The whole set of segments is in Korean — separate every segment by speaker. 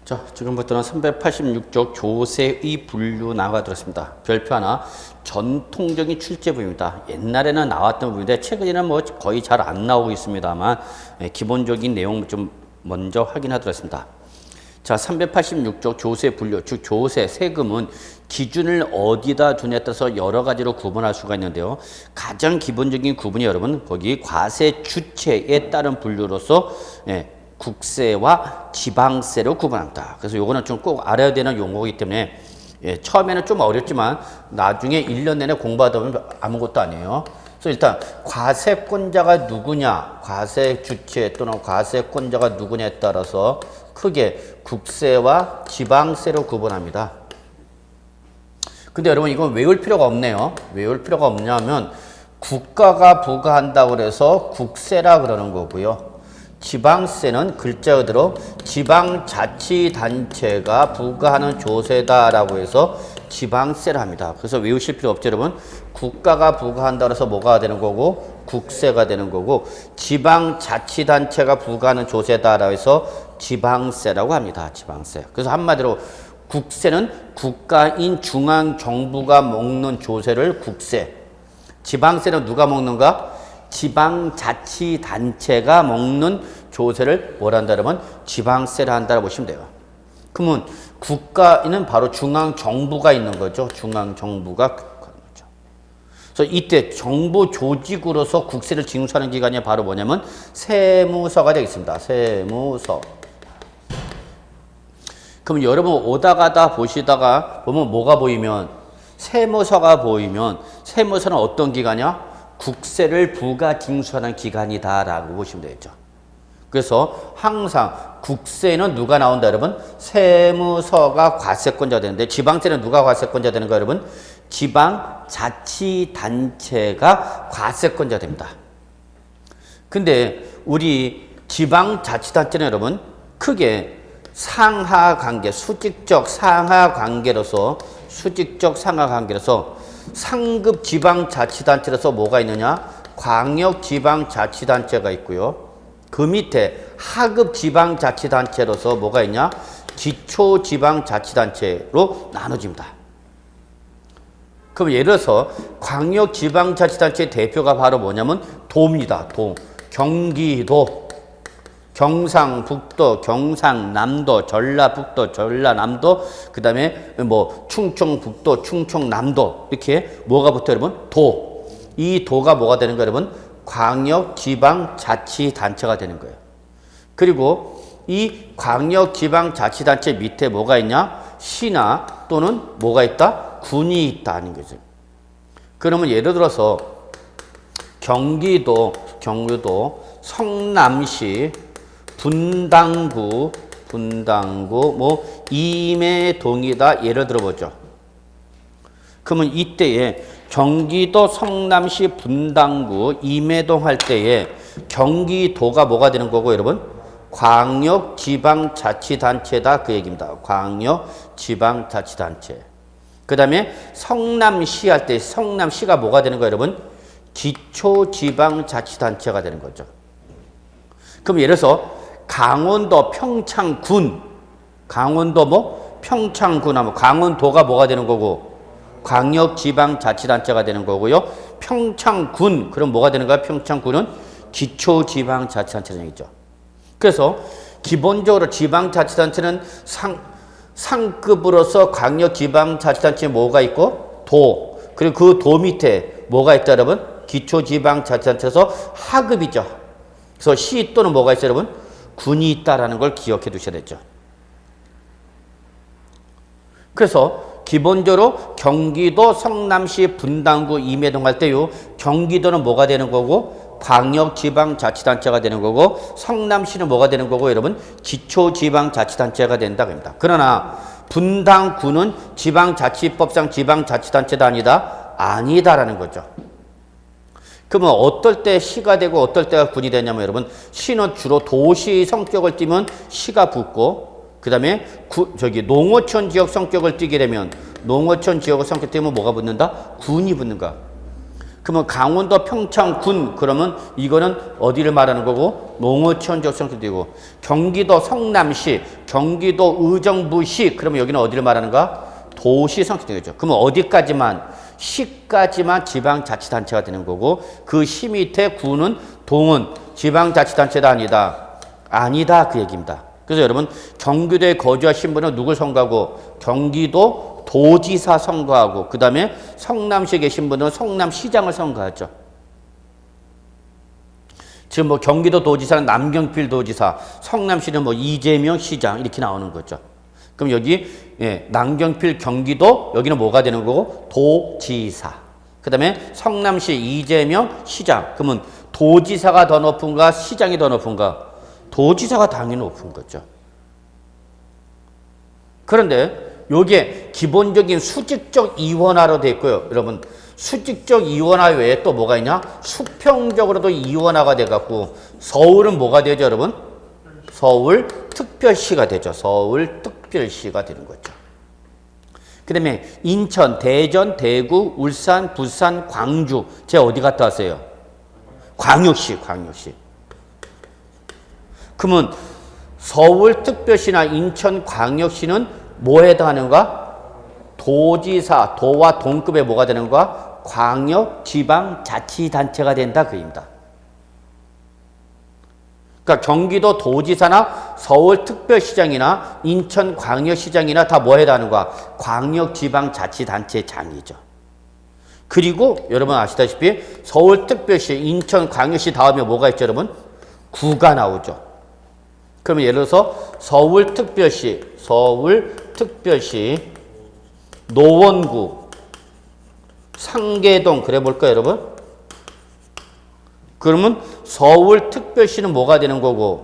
Speaker 1: 자, 지금부터는 386쪽 조세의 분류 나가들었습니다. 별표 하나, 전통적인 출제부입니다. 옛날에는 나왔던 부분인데 최근에는 뭐 거의 잘 안 나오고 있습니다만 기본적인 내용 좀 먼저 확인하도록습니다. 자, 386쪽 조세 분류, 즉 조세, 세금은 기준을 어디다 두냐에 따라서 여러 가지로 구분할 수가 있는데요. 가장 기본적인 구분이 여러분 거기 과세 주체에 따른 분류로서 국세와 지방세로 구분합니다. 그래서 요거는 좀 꼭 알아야 되는 용어이기 때문에 처음에는 좀 어렵지만 나중에 1년 내내 공부하다 보면 아무것도 아니에요. 그래서 일단 과세권자가 누구냐, 과세 주체 또는 과세권자가 누구냐에 따라서 크게 국세와 지방세로 구분합니다. 근데 여러분 이건 외울 필요가 없네요. 외울 필요가 없냐면 국가가 부과한다고 그래서 국세라 그러는 거고요. 지방세는 글자 그대로 지방자치단체가 부과하는 조세다라고 해서 지방세를 합니다. 그래서 외우실 필요 없죠, 여러분. 국가가 부과한다고 해서 뭐가 되는 거고 국세가 되는 거고 지방자치단체가 부과하는 조세다라고 해서 지방세라고 합니다. 지방세. 그래서 한마디로 국세는 국가인 중앙정부가 먹는 조세를 국세. 지방세는 누가 먹는가? 지방자치단체가 먹는 조세를 뭐라 한다 그러면 지방세를 한다고 보시면 돼요. 그러면 국가에는 바로 중앙정부가 있는 거죠. 중앙정부가 하는 거죠. 그래서 이때 정부 조직으로서 국세를 징수하는 기관이 바로 뭐냐면 세무서가 되겠습니다. 세무서. 그럼 여러분 오다 가다 보시다가 보면 뭐가 보이면 세무서가 보이면 세무서는 어떤 기관이야? 국세를 부과 징수하는 기관이다라고 보시면 되겠죠. 그래서 항상 국세는 누가 나온다 여러분? 세무서가 과세권자가 되는데 지방세는 누가 과세권자 되는 거 여러분? 지방자치단체가 과세권자 됩니다. 근데 우리 지방자치단체는 여러분 크게 상하관계, 수직적 상하관계로서 상급 지방자치단체로서 뭐가 있느냐? 광역지방자치단체가 있고요. 그 밑에 하급 지방자치단체로서 뭐가 있냐? 기초지방자치단체로 나눠집니다. 그럼 예를 들어서 광역지방자치단체의 대표가 바로 뭐냐면 도입니다. 도. 경기도, 경상북도, 경상남도, 전라북도, 전라남도, 그 다음에 뭐 충청북도, 충청남도 이렇게 뭐가 붙어요 여러분? 도. 이 도가 뭐가 되는 거예요 여러분? 광역지방자치단체가 되는 거예요. 그리고 이 광역지방자치단체 밑에 뭐가 있냐? 시나 또는 뭐가 있다? 군이 있다는 거죠. 그러면 예를 들어서 경기도, 성남시, 분당구, 뭐 임해동이다 예를 들어보죠. 그러면 이때에 경기도 성남시 분당구 임해동 할 때에 경기도가 뭐가 되는 거고 여러분? 광역지방자치단체다 그 얘기입니다. 광역지방자치단체. 그 다음에 성남시 할 때 성남시가 뭐가 되는 거예요 여러분? 기초지방자치단체가 되는 거죠. 그럼 예를 들어서 강원도 평창군, 평창군하면 강원도가 뭐가 되는 거고 광역지방자치단체가 되는 거고요. 평창군, 그럼 뭐가 되는 거야? 평창군은 기초지방자치단체라는 얘기죠. 그래서 기본적으로 지방자치단체는 상급으로서 광역지방자치단체에 뭐가 있고? 도. 그리고 그 도 밑에 뭐가 있다 여러분? 기초지방자치단체에서 하급이죠. 그래서 시 또는 뭐가 있어요 여러분? 군이 있다라는 걸 기억해 두셔야 되죠. 그래서 기본적으로 경기도 성남시 분당구 임해동 할 때요. 경기도는 뭐가 되는 거고 광역지방자치단체가 되는 거고 성남시는 뭐가 되는 거고 여러분? 기초지방자치단체가 된다고 합니다. 그러나 분당구는 지방자치법상 지방자치단체가 아니다라는 거죠. 그러면 어떨 때 시가 되고 어떨 때가 군이 되냐면 여러분 시는 주로 도시 성격을 띠면 시가 붙고 그 다음에 농어촌 지역 성격을 띠게 되면 농어촌 지역의 성격 띠면 뭐가 붙는다? 군이 붙는가. 그러면 강원도 평창군 그러면 이거는 어디를 말하는 거고 농어촌 적성되고 경기도 성남시, 경기도 의정부시 그러면 여기는 어디를 말하는가? 도시 성격되겠죠. 그러면 어디까지만 시까지만 지방자치단체가 되는 거고 그 시 밑에 구는 동은 지방자치단체다 아니다. 아니다 그 얘기입니다. 그래서 여러분 경기도에 거주하신 분은 누굴 선거하고 경기도 도지사 선거하고 그 다음에 성남시에 계신 분은 성남시장을 선거하죠. 지금 뭐 경기도 도지사는 남경필 도지사, 성남시는 뭐 이재명 시장 이렇게 나오는 거죠. 그럼 여기 남경필 경기도 여기는 뭐가 되는 거고 도지사. 그 다음에 성남시 이재명 시장. 그러면 도지사가 더 높은가 시장이 더 높은가? 도지사가 당연히 높은 거죠. 그런데 요게 기본적인 수직적 이원화로 되어 있고요. 여러분 수직적 이원화 외에 또 뭐가 있냐? 수평적으로도 이원화가 돼갖고 서울은 뭐가 되죠 여러분? 서울 특별시가 되죠. 서울 특별시가 되는 거죠. 그 다음에 인천, 대전, 대구, 울산, 부산, 광주 제가 어디 갔다 왔어요? 광역시. 그러면 서울 특별시나 인천 광역시는 뭐에 해당하는가? 도지사, 도와 동급의 뭐가 되는가? 광역 지방자치단체가 된다 그입니다. 그러니까 경기도 도지사나 서울 특별시장이나 인천 광역시장이나 다 뭐에 해당하는가? 광역 지방자치단체장이죠. 그리고 여러분 아시다시피 서울 특별시, 인천 광역시 다음에 뭐가 있죠 여러분? 구가 나오죠. 그러면 예를 들어서 서울특별시, 노원구, 상계동 그래 볼까요, 여러분? 그러면 서울특별시는 뭐가 되는 거고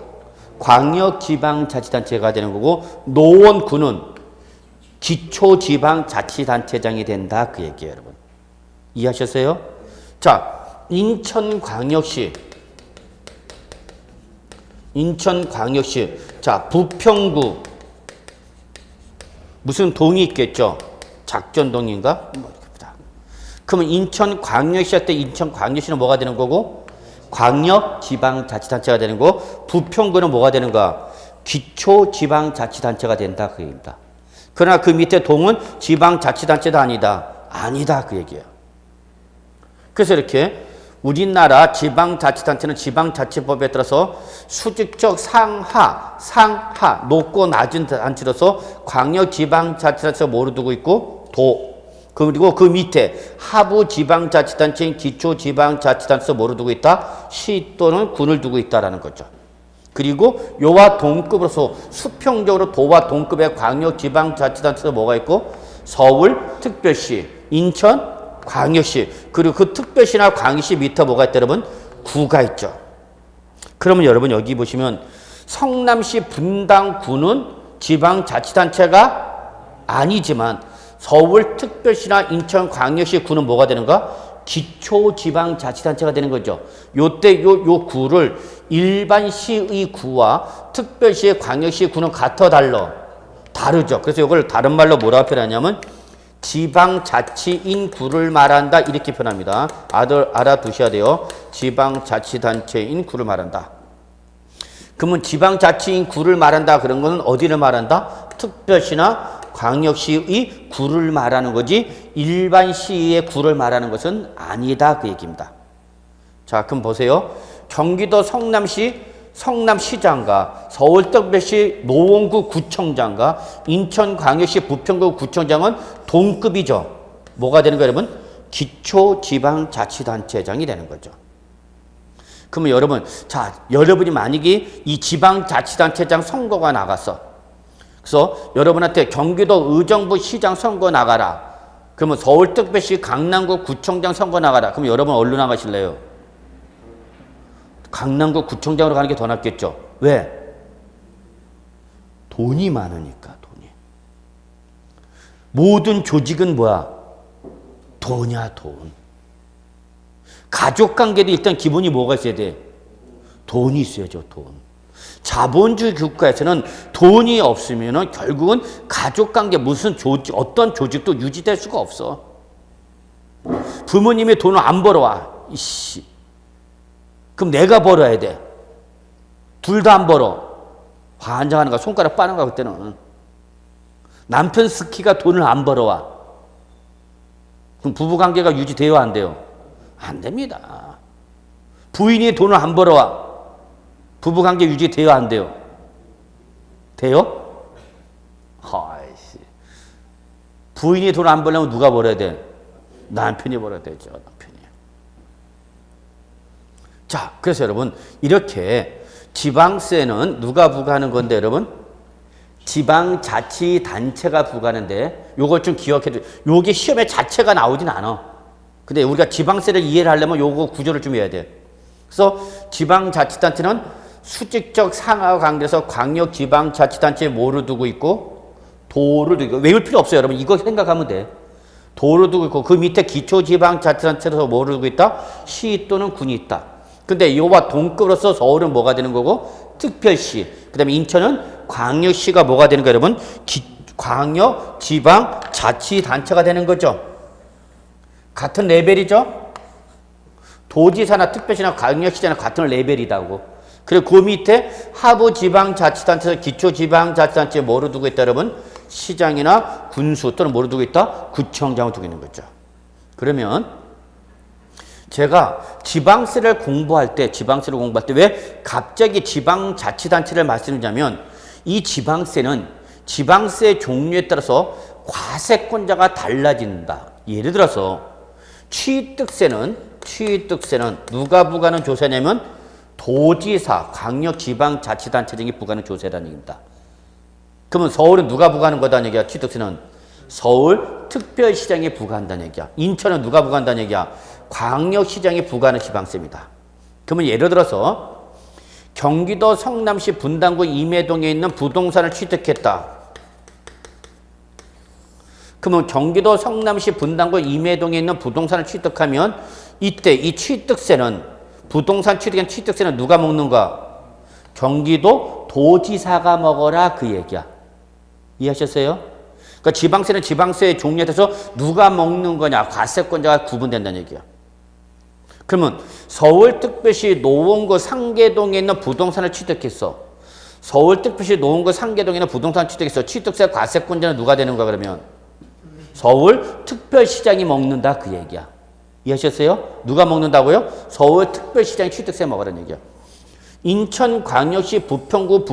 Speaker 1: 광역지방자치단체가 되는 거고 노원구는 기초지방자치단체장이 된다 그 얘기예요, 여러분. 이해하셨어요? 자, 인천광역시. 자, 부평구. 무슨 동이 있겠죠? 작전동인가? 그러면 인천광역시 할 때 인천광역시는 뭐가 되는 거고? 광역지방자치단체가 되는 거고, 부평구는 뭐가 되는가? 기초지방자치단체가 된다 그 얘기입니다. 그러나 그 밑에 동은 지방자치단체도 아니다. 아니다 그 얘기예요. 그래서 이렇게 우리나라 지방자치단체는 지방자치법에 따라서 수직적 상하, 높고 낮은 단체로서 광역지방자치단체가 뭐로 두고 있고 도. 그리고 그 밑에 하부지방자치단체인 기초지방자치단체가 뭐로 두고 있다? 시 또는 군을 두고 있다라는 거죠. 그리고 요와 동급으로서 수평적으로 도와 동급의 광역지방자치단체가 뭐가 있고 서울특별시, 인천 광역시, 그리고 그 특별시나 광역시 밑에 뭐가 있다 여러분? 구가 있죠. 그러면 여러분 여기 보시면 성남시 분당구는 지방자치단체가 아니지만 서울특별시나 인천광역시 구는 뭐가 되는가? 기초지방자치단체가 되는 거죠. 요때 요 구를 일반 시의 구와 특별시의 광역시 구는 같아 다르죠. 그래서 이걸 다른 말로 뭐라고 표현하냐면 지방자치인 구를 말한다 이렇게 표현합니다. 알아두셔야 돼요. 지방자치단체인 구를 말한다. 그러면 지방자치인 구를 말한다 그런 거는 어디를 말한다? 특별시나 광역시의 구를 말하는 거지 일반 시의 구를 말하는 것은 아니다 그 얘기입니다. 자, 그럼 보세요. 경기도 성남시장과 서울특별시 노원구 구청장과 인천광역시 부평구 구청장은 동급이죠. 뭐가 되는 거예요, 여러분? 기초지방자치단체장이 되는 거죠. 그러면 여러분, 자, 여러분이 만약에 이 지방자치단체장 선거가 나갔어. 그래서 여러분한테 경기도 의정부 시장 선거 나가라. 그러면 서울특별시 강남구 구청장 선거 나가라. 그럼 여러분 어디로 나가실래요? 강남구 구청장으로 가는 게 더 낫겠죠. 왜? 돈이 많으니까, 돈이. 모든 조직은 뭐야? 돈이야, 돈. 가족관계도 일단 기본이 뭐가 있어야 돼? 돈이 있어야죠, 돈. 자본주의 국가에서는 돈이 없으면 결국은 가족관계 무슨 조직, 어떤 조직도 유지될 수가 없어. 부모님이 돈을 안 벌어와. 이씨. 그럼 내가 벌어야 돼. 둘 다 안 벌어. 환장하는 거야. 손가락 빠는 거야, 그때는. 남편 스키가 돈을 안 벌어와. 그럼 부부관계가 유지돼요, 안 돼요? 안 됩니다. 부인이 돈을 안 벌어와. 부부관계 유지돼요, 안 돼요? 돼요? 아이씨. 부인이 돈 안 벌려면 누가 벌어야 돼? 남편이 벌어야 되죠, 남편이. 자, 그래서 여러분, 이렇게 지방세는 누가 부과하는 건데, 여러분? 지방자치단체가 부과하는데, 요걸 좀 기억해 줘. 요게 시험에 자체가 나오진 않아. 근데 우리가 지방세를 이해를 하려면 요거 구조를 좀 해야 돼. 그래서 지방자치단체는 수직적 상하 관계에서 광역지방자치단체에 뭐를 두고 있고, 도를 두고 있고, 외울 필요 없어요, 여러분. 이거 생각하면 돼. 도를 두고 있고, 그 밑에 기초지방자치단체에서 뭐를 두고 있다? 시 또는 군이 있다. 근데 이와 동급으로서 서울은 뭐가 되는 거고? 특별시. 그 다음에 인천은 광역시가 뭐가 되는 거예요, 여러분? 광역지방자치단체가 되는 거죠. 같은 레벨이죠? 도지사나 특별시나 광역시나 같은 레벨이다고. 그리고 그 밑에 하부지방자치단체에서 기초지방자치단체에 뭐를 두고 있다, 여러분? 시장이나 군수 또는 뭐를 두고 있다? 구청장을 두고 있는 거죠. 그러면 제가 지방세를 공부할 때 왜 갑자기 지방자치단체를 말씀드리냐면 이 지방세는 지방세 종류에 따라서 과세권자가 달라진다. 예를 들어서 취득세는 누가 부과하는 조세냐면 도지사, 광역지방자치단체 등이 부과하는 조세라는 얘기입니다. 그러면 서울은 누가 부과하는 거다는 얘기야? 취득세는 서울특별시장이 부과한다는 얘기야. 인천은 누가 부과한다는 얘기야? 광역시장이 부과하는 지방세입니다. 그러면 예를 들어서 경기도 성남시 분당구 임해동에 있는 부동산을 취득했다. 그러면 경기도 성남시 분당구 임해동에 있는 부동산을 취득하면 이때 이 취득세는 부동산 취득한 취득세는 누가 먹는가? 경기도 도지사가 먹어라 그 얘기야. 이해하셨어요? 그러니까 지방세는 지방세의 종류에 따라서 누가 먹는 거냐 과세권자가 구분된다는 얘기야. 그러면 서울특별시 노원구 상계동에 있는 부동산을 취득했어. 서울특별시 노원구 상계동에 있는 부동산을 취득했어. 취득세 과세권자는 누가 되는 거야 그러면? 서울특별시장이 먹는다 그 얘기야. 이해하셨어요? 누가 먹는다고요? 서울특별시장이 취득세 먹으라는 얘기야. 인천광역시 부평구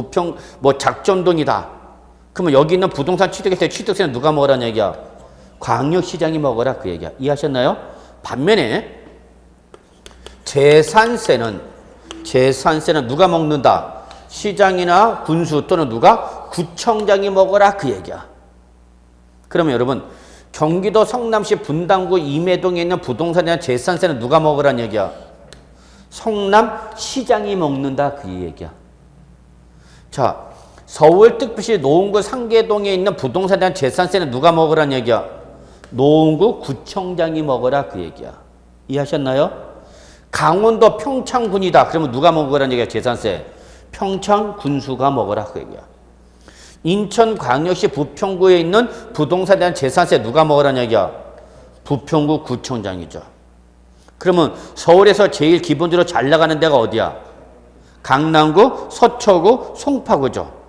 Speaker 1: 작전동이다. 그러면 여기 있는 부동산 취득세 취득세는 누가 먹으라는 얘기야? 광역시장이 먹어라 그 얘기야. 이해하셨나요? 반면에 재산세는 누가 먹는다? 시장이나 군수 또는 누가? 구청장이 먹어라 그 얘기야. 그러면 여러분 경기도 성남시 분당구 임해동에 있는 부동산에 대한 재산세는 누가 먹으라는 얘기야? 성남시장이 먹는다 그 얘기야. 자, 서울특별시 노원구 상계동에 있는 부동산에 대한 재산세는 누가 먹으라는 얘기야? 노원구 구청장이 먹어라 그 얘기야. 이해하셨나요? 강원도 평창군이다. 그러면 누가 먹으라는 얘기야? 재산세. 평창군수가 먹어라 그 얘기야. 인천광역시 부평구에 있는 부동산에 대한 재산세 누가 먹으라는 얘기야? 부평구 구청장이죠. 그러면 서울에서 제일 기본적으로 잘 나가는 데가 어디야? 강남구, 서초구, 송파구죠.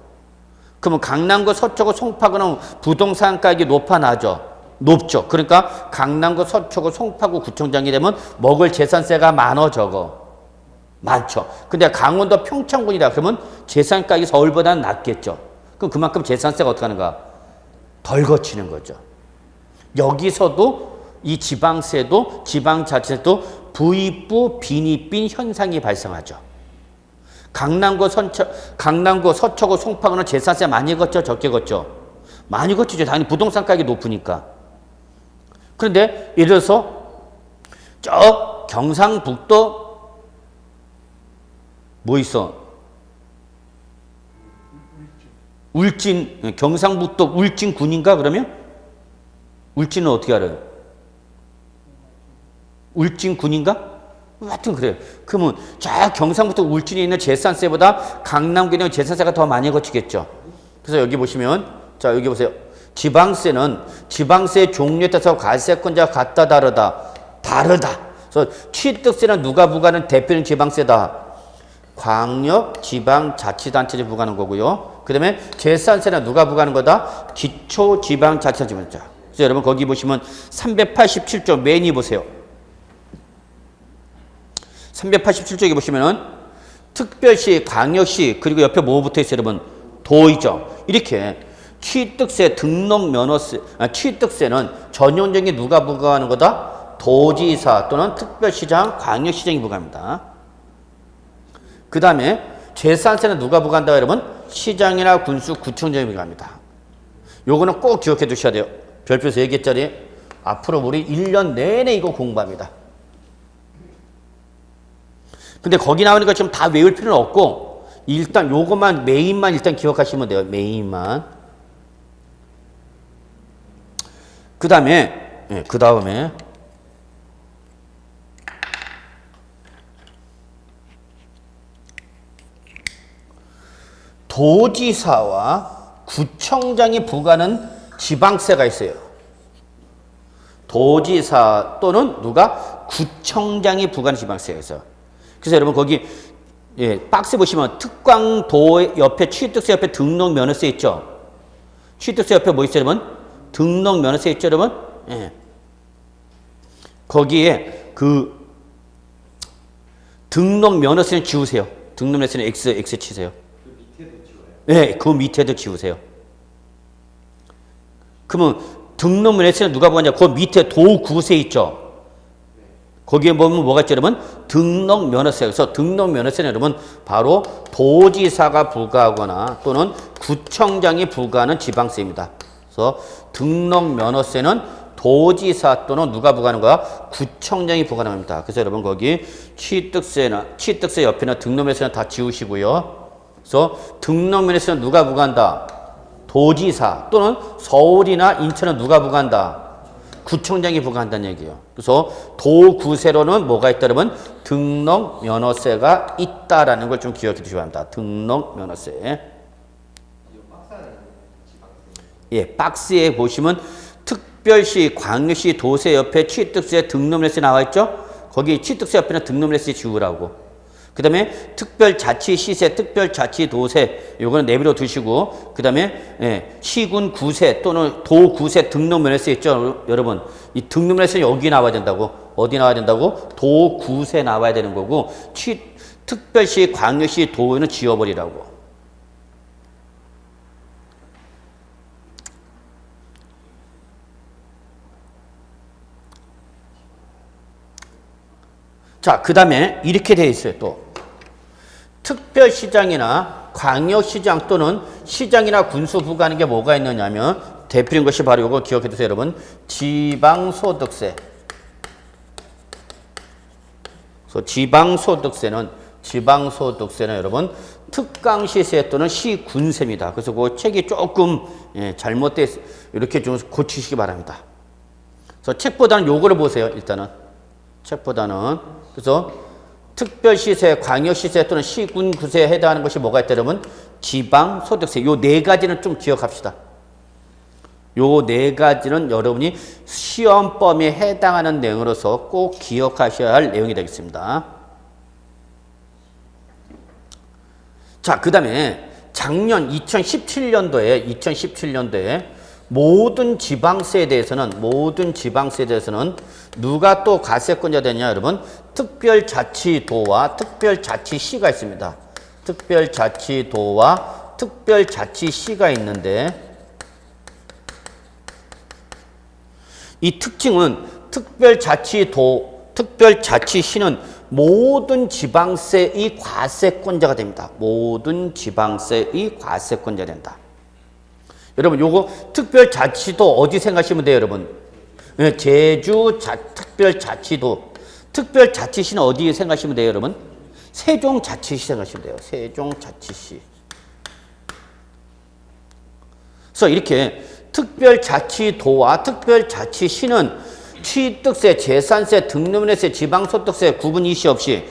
Speaker 1: 그러면 강남구, 서초구, 송파구는 부동산 가격이 높아 나죠? 높죠. 그러니까 강남구, 서초구, 송파구 구청장이 되면 먹을 재산세가 많어 적어? 많죠. 근데 강원도 평창군이다. 그러면 재산 가격이 서울보다는 낮겠죠. 그럼 그만큼 재산세가 어떻게 하는가? 덜 거치는 거죠. 여기서도 이 지방세도 지방자치세도 부익부 빈익빈 현상이 발생하죠. 강남구, 서초구, 송파구는 재산세 많이 걷죠? 적게 걷죠? 많이 걷죠. 당연히 부동산 가격이 높으니까. 그런데 예를 들어서 저 경상북도 뭐 있어? 울진, 경상북도 울진군인가 그러면? 울진은 어떻게 알아요? 울진군인가? 하여튼 그래요. 그러면 저 경상북도 울진에 있는 재산세보다 강남구에 있는 재산세가 더 많이 거치겠죠. 그래서 여기 보시면 자 여기 보세요. 지방세는 지방세 종류에 따라서 과세권자가 같다 다르다. 다르다. 그래서 취득세는 누가 부과하는 대표적인 지방세다. 광역지방자치단체에 부과하는 거고요. 그 다음에 재산세는 누가 부과하는 거다? 기초지방자치단체. 그래서 여러분 거기 보시면 387조 맨 위 보세요. 387조에 보시면은 특별시, 광역시, 그리고 옆에 뭐 붙어 있어요, 여러분? 도이죠. 이렇게 취득세, 등록면허세, 취득세는 전용적인 누가 부과하는 거다? 도지사 또는 특별시장, 광역시장이 부과합니다. 그 다음에 재산세는 누가 부과한다, 여러분? 시장이나 군수, 구청장이 부과합니다. 요거는 꼭 기억해 두셔야 돼요. 별표 3개짜리. 앞으로 우리 1년 내내 이거 공부합니다. 근데 거기 나오니까 지금 다 외울 필요는 없고 일단 요것만 메인만 일단 기억하시면 돼요. 메인만. 그 다음에 도지사와 구청장이 부과하는 지방세가 있어요. 도지사 또는 누가? 구청장이 부과하는 지방세가 있어요. 그래서 여러분 거기 박스 보시면 특광도 옆에 취득세 옆에 등록면허세 있죠. 취득세 옆에 뭐 있어요, 여러분? 등록면허세 있죠, 여러분? 예. 거기에 그 등록면허세는 지우세요. 등록면허세는 X 치세요.
Speaker 2: 그 밑에도 지워요?
Speaker 1: 네, 그 밑에도 지우세요. 그러면 등록면허세는 누가 부과하냐? 그 밑에 도구세 있죠. 거기에 보면 뭐가 있죠, 여러분? 등록면허세. 그래서 등록면허세는 여러분 바로 도지사가 부과하거나 또는 구청장이 부과하는 지방세입니다. 그래서 등록면허세는 도지사 또는 누가 부과하는 거야? 구청장이 부과하는 겁니다. 그래서 여러분 거기 취득세 옆에는 등록면허세는 다 지우시고요. 그래서 등록면허세는 누가 부과한다? 도지사 또는 서울이나 인천은 누가 부과한다? 구청장이 부과한다는 얘기예요. 그래서 도구세로는 뭐가 있다, 여러분? 등록면허세가 있다라는 걸 좀 기억해 주시기 바랍니다. 등록면허세. 예, 박스에 보시면 특별시, 광역시, 도세 옆에 취득세, 등록면허세 나와 있죠? 거기 취득세 옆에는 등록면허세 지우라고. 그 다음에 특별자치시세, 특별자치도세 요거는 내비로 두시고 그 다음에 시군 구세 또는 도구세 등록면허세 있죠, 여러분? 이 등록면허세는 여기 나와야 된다고. 어디 나와야 된다고? 도구세 나와야 되는 거고 특별시, 광역시, 도는 지워버리라고. 자, 그 다음에 이렇게 되어 있어요, 또. 특별시장이나 광역시장 또는 시장이나 군수 부과하는 게 뭐가 있느냐면 대표적인 것이 바로 이거 기억해 두세요, 여러분. 지방소득세. 그래서 지방소득세는 여러분 특강시세 또는 시군세입니다. 그래서 그 책이 조금 잘못돼 이렇게 좀 고치시기 바랍니다. 그래서 책보다는 요거를 보세요, 일단은. 책보다는. 그래서 특별시세, 광역시세 또는 시군구세에 해당하는 것이 뭐가 있다, 여러분? 지방소득세. 요 네 가지는 좀 기억합시다. 요 네 가지는 여러분이 시험 범위에 해당하는 내용으로서 꼭 기억하셔야 할 내용이 되겠습니다. 자, 그 다음에 작년 2017년도에 모든 지방세에 대해서는 누가 또 과세권자 되냐, 여러분? 특별자치도와 특별자치시가 있습니다. 특별자치도와 특별자치시가 있는데 이 특징은 특별자치시는 모든 지방세의 과세권자가 됩니다. 모든 지방세의 과세권자가 된다. 여러분 요거 특별자치도 어디 생각하시면 돼요, 여러분? 제주 특별자치도. 특별자치시는 어디 생각하시면 돼요, 여러분? 세종자치시 생각하시면 돼요. 세종자치시. 그래서 이렇게 특별자치도와 특별자치시는 취득세, 재산세, 등록면허세, 지방소득세 구분 이시 없이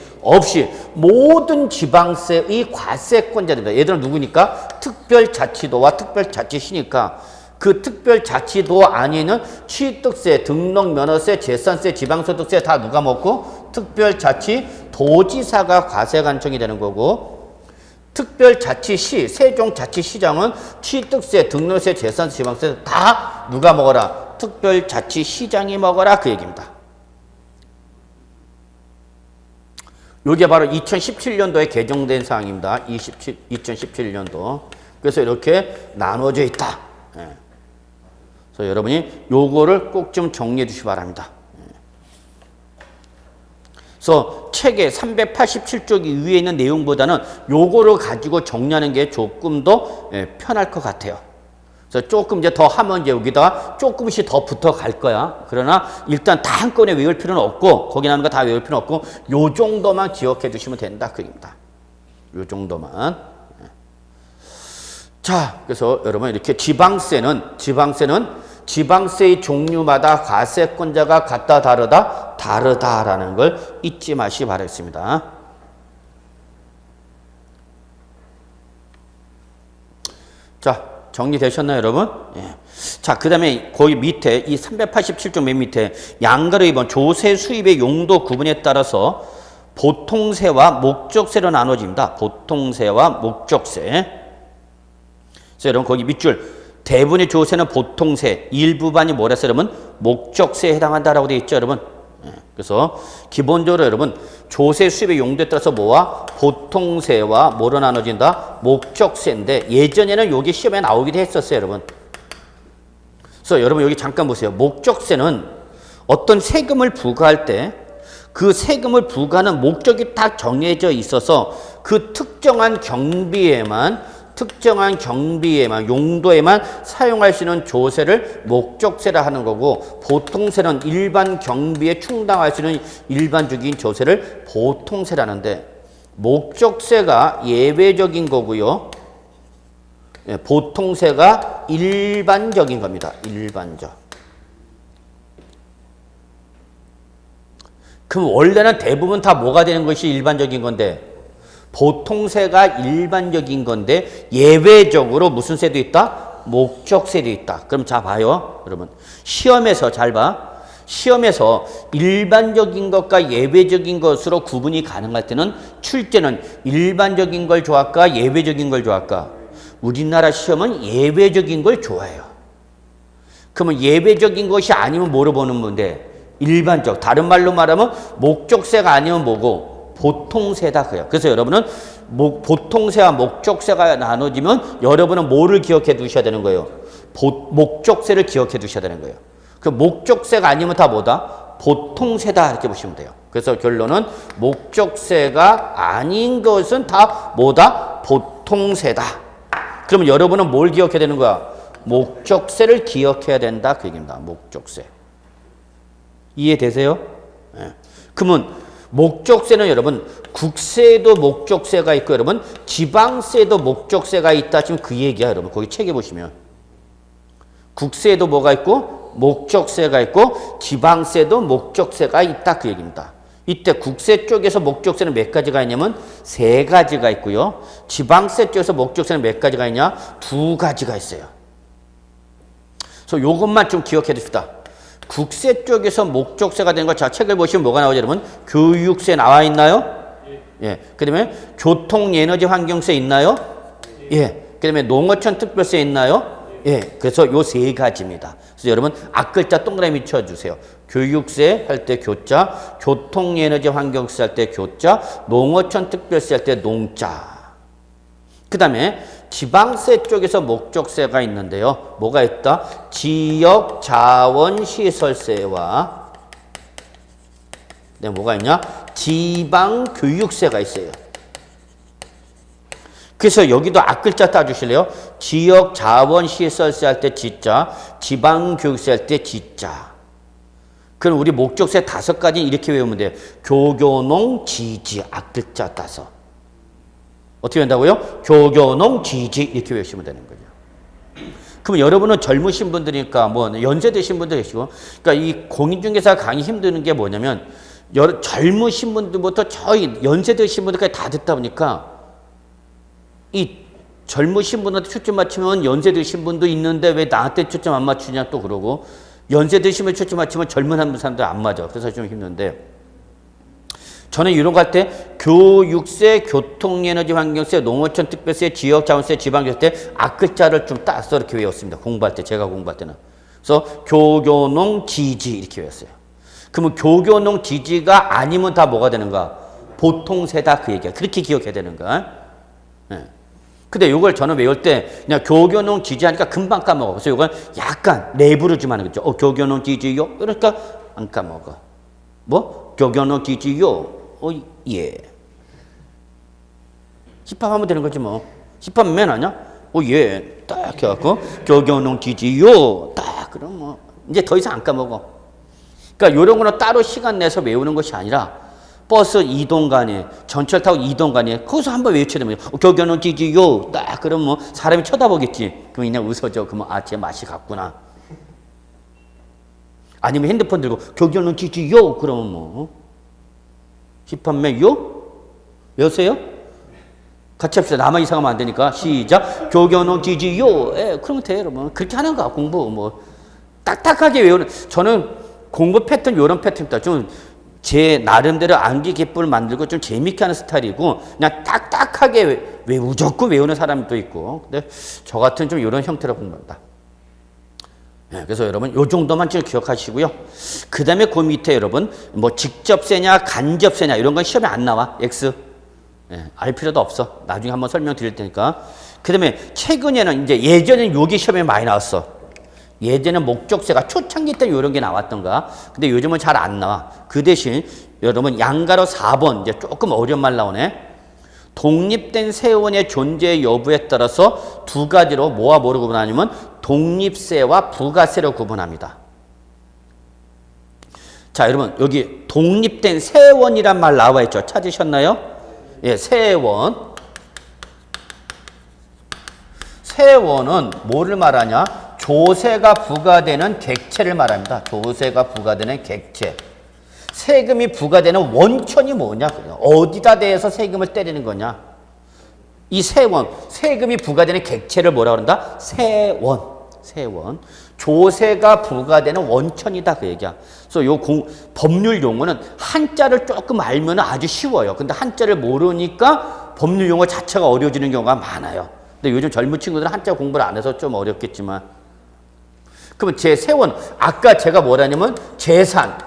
Speaker 1: 모든 지방세의 과세권자입니다. 얘들은 누구니까? 특별자치도와 특별자치시니까 그 특별자치도 안에는 취득세, 등록면허세, 재산세, 지방소득세 다 누가 먹고? 특별자치 도지사가 과세관청이 되는 거고, 특별자치시, 세종자치시장은 취득세, 등록세, 재산세, 지방세 다 누가 먹어라? 특별자치시장이 먹어라 그 얘기입니다. 이게 바로 2017년도에 개정된 사항입니다. 2017년도. 그래서 이렇게 나눠져 있다. 예. 그래서 여러분이 요거를 꼭 좀 정리해 주시기 바랍니다. 예. 그래서 책의 387쪽 위에 있는 내용보다는 요거를 가지고 정리하는 게 조금 더 편할 것 같아요. 그래서 조금 이제 더 하면 이제 여기다가 조금씩 더 붙어 갈 거야. 그러나 일단 다 한꺼번에 외울 필요는 없고, 거기 나오는 거 다 외울 필요는 없고, 요 정도만 기억해 두시면 된다. 그 얘기입니다. 요 정도만. 자, 그래서 여러분 이렇게 지방세의 종류마다 과세권자가 같다, 다르다라는 걸 잊지 마시기 바라겠습니다. 자, 정리되셨나요, 여러분? 예. 자, 그 다음에 거기 밑에 이 387쪽 맨 밑에 양가로 2번 조세 수입의 용도 구분에 따라서 보통세와 목적세로 나눠집니다. 보통세와 목적세. 그래서 여러분 거기 밑줄 대부분의 조세는 보통세, 일부반이 뭐라 했어요, 여러분? 목적세에 해당한다라고 되어 있죠, 여러분? 예. 그래서 기본적으로 여러분 조세 수입의 용도에 따라서 뭐와 보통세와 뭐로 나눠진다? 목적세인데 예전에는 여기 시험에 나오기도 했었어요, 여러분. 그래서 여러분 여기 잠깐 보세요. 목적세는 어떤 세금을 부과할 때 그 세금을 부과하는 목적이 딱 정해져 있어서 그 특정한 경비에만 용도에만 사용할 수 있는 조세를 목적세라 하는 거고, 보통세는 일반 경비에 충당할 수 있는 일반적인 조세를 보통세라는데, 목적세가 예외적인 거고요. 보통세가 일반적인 겁니다. 일반적. 그럼 원래는 대부분 다 뭐가 되는 것이 일반적인 건데, 보통세가 일반적인 건데 예외적으로 무슨 세도 있다? 목적세도 있다. 그럼 자 봐요. 여러분 시험에서 잘 봐. 시험에서 일반적인 것과 예외적인 것으로 구분이 가능할 때는 출제는 일반적인 걸 좋아할까? 예외적인 걸 좋아할까? 우리나라 시험은 예외적인 걸 좋아해요. 그러면 예외적인 것이 아니면 뭐로 보는 건데? 일반적. 다른 말로 말하면 목적세가 아니면 뭐고? 보통세다 그래요. 그래서 여러분은 보통세와 목적세가 나눠지면 여러분은 뭐를 기억해 두셔야 되는 거예요? 목적세를 기억해 두셔야 되는 거예요. 그 목적세가 아니면 다 뭐다? 보통세다 이렇게 보시면 돼요. 그래서 결론은 목적세가 아닌 것은 다 뭐다? 보통세다. 그러면 여러분은 뭘 기억해야 되는 거야? 목적세를 기억해야 된다 그 얘기입니다. 목적세. 이해되세요? 네. 그러면 목적세는 여러분 국세에도 목적세가 있고 여러분 지방세에도 목적세가 있다. 지금 그 얘기야 여러분. 거기 책에 보시면 국세에도 뭐가 있고 목적세가 있고 지방세도 목적세가 있다 그 얘기입니다. 이때 국세 쪽에서 목적세는 몇 가지가 있냐면 3가지가 있고요. 지방세 쪽에서 목적세는 몇 가지가 있냐? 2가지가 있어요. 그래서 요것만 좀 기억해 둡시다. 국세 쪽에서 목적세가 되는 거, 자, 책을 보시면 뭐가 나오죠, 여러분? 교육세 나와 있나요? 예. 그 다음에 교통, 에너지, 환경세 있나요? 예. 그 다음에 농어촌 특별세 있나요? 예. 그래서 요 3가지입니다. 그래서 여러분, 앞글자 동그라미 쳐주세요. 교육세 할 때 교자, 교통, 에너지, 환경세 할 때 교자, 농어촌 특별세 할 때 농자. 그 다음에 지방세 쪽에서 목적세가 있는데요. 뭐가 있다? 지역자원시설세와 네, 뭐가 있냐? 지방교육세가 있어요. 그래서 여기도 앞글자 따주실래요? 지역자원시설세 할 때 지자, 지방교육세 할 때 지자. 그럼 우리 목적세 5가지 이렇게 외우면 돼요. 교교농, 지지, 앞글자 따서. 어떻게 된다고요? 교교농, 지지 이렇게 외우시면 되는 거죠. 그럼 여러분은 젊으신 분들이니까 뭐 연세 드신 분들 계시고, 그러니까 이 공인중개사 강의 힘드는 게 뭐냐면 젊으신 분들부터 저희 연세 드신 분들까지 다 듣다 보니까 이 젊으신 분한테 초점 맞추면 연세 드신 분도 있는데 왜 나한테 초점 안 맞추냐 또 그러고, 연세 드시면 초점 맞추면 젊은 사람들 안 맞아. 그래서 좀 힘든데, 저는 이런 거 할 때 교육세, 교통에너지 환경세, 농어촌 특별세, 지역자원세, 지방세 때 앞글자를 좀 따서 이렇게 외웠습니다. 공부할 때, 제가 공부할 때는. 그래서 교교농 지지 이렇게 외웠어요. 그러면 교교농 지지가 아니면 다 뭐가 되는가? 보통세다 그 얘기야. 그렇게 기억해야 되는 거야. 네. 근데 이걸 저는 외울 때 그냥 교교농 지지하니까 금방 까먹어. 그래서 이걸 약간 랩으로 좀 하는 거죠. 교교농 지지요? 그러니까 안 까먹어. 뭐? 교교농 지지요? 예. 힙합하면 되는 거지 뭐. 힙합맨 아니야? 예. 딱 해갖고 교교농 지지요? 딱 그럼 뭐 이제 더 이상 안 까먹어. 그러니까 이런 거는 따로 시간 내서 외우는 것이 아니라 버스 이동간에, 전철 타고 이동간에 거기서 한번 외쳐야 되면 교교농 지지요? 딱 그럼 뭐 사람이 쳐다보겠지. 그럼 그냥 웃어줘. 그러면 제 맛이 갔구나. 아니면 핸드폰 들고 교교농 지지요? 그러면 뭐 힙합맨 요? 여세요? 같이 합시다. 나만 이상하면 안 되니까. 시작. 교교농 지지요? 예, 그러면 돼요, 여러분. 그렇게 하는 거야, 공부. 뭐 딱딱하게 외우는. 저는 공부 패턴 이런 패턴입니다. 좀 제 나름대로 암기 기법을 만들고 좀 재밌게 하는 스타일이고, 그냥 딱딱하게 무조건 외우는 사람도 있고. 근데 저 같은 좀 이런 형태로 공부합니다. 네, 그래서 여러분 요 정도만 좀 기억하시고요. 그 다음에 그 밑에 여러분 뭐 직접세냐 간접세냐 이런 건 시험에 안 나와. X. 네, 알 필요도 없어. 나중에 한번 설명드릴 테니까. 그 다음에 최근에는 이제 예전에는 요게 시험에 많이 나왔어. 예전에는 목적세가 초창기 때 이런 게 나왔던가. 근데 요즘은 잘 안 나와. 그 대신 여러분 양가로 4번 이제 조금 어려운 말 나오네. 독립된 세원의 존재 여부에 따라서 두 가지로 뭐와 뭐를 구분하냐면 독립세와 부가세로 구분합니다. 자, 여러분 여기 독립된 세원이란 말 나와 있죠. 찾으셨나요? 예, 세원. 세원은 뭐를 말하냐? 조세가 부과되는 객체를 말합니다. 조세가 부과되는 객체. 세금이 부과되는 원천이 뭐냐? 어디다 대해서 세금을 때리는 거냐? 이 세원, 세금이 부과되는 객체를 뭐라 그런다? 세원. 세원. 조세가 부과되는 원천이다 그 얘기야. 그래서 요 법률 용어는 한자를 조금 알면 아주 쉬워요. 근데 한자를 모르니까 법률 용어 자체가 어려워지는 경우가 많아요. 근데 요즘 젊은 친구들은 한자 공부를 안 해서 좀 어렵겠지만. 그러면 제 세원, 아까 제가 뭐라냐면 재산.